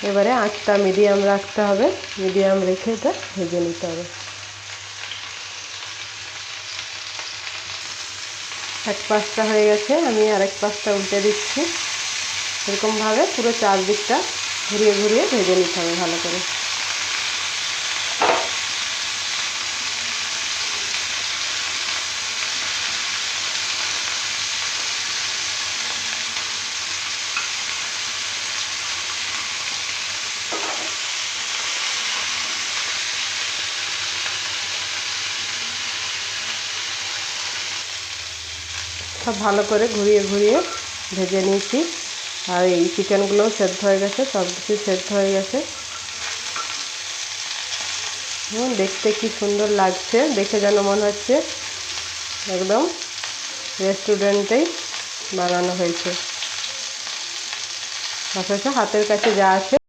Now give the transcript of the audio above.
এবারে আঁচটা মিডিয়াম রাখতে হবে, মিডিয়াম রেখে এটা ভেজে নিতে হবে। এক পাশটা হয়ে গেছে, আমি আরেক পাশটা উল্টে দিচ্ছি। এরকমভাবে পুরো চারদিকটা ঘুরিয়ে ঘুরিয়ে ভেজে নিতে হবে ভালো করে। সব ভালো করে ঘুরিয়ে ঘুরিয়ে ভেজে নিয়েছি। আর এই চিকেনগুলোও সেদ্ধ হয়ে গেছে, সব কিছু সেদ্ধ হয়ে গেছে। দেখতে কি সুন্দর লাগছে, দেখে যেন মনে হচ্ছে একদম রেস্টুরেন্টেই বানানো হয়েছে। অথচ হাতের কাছে যা আছে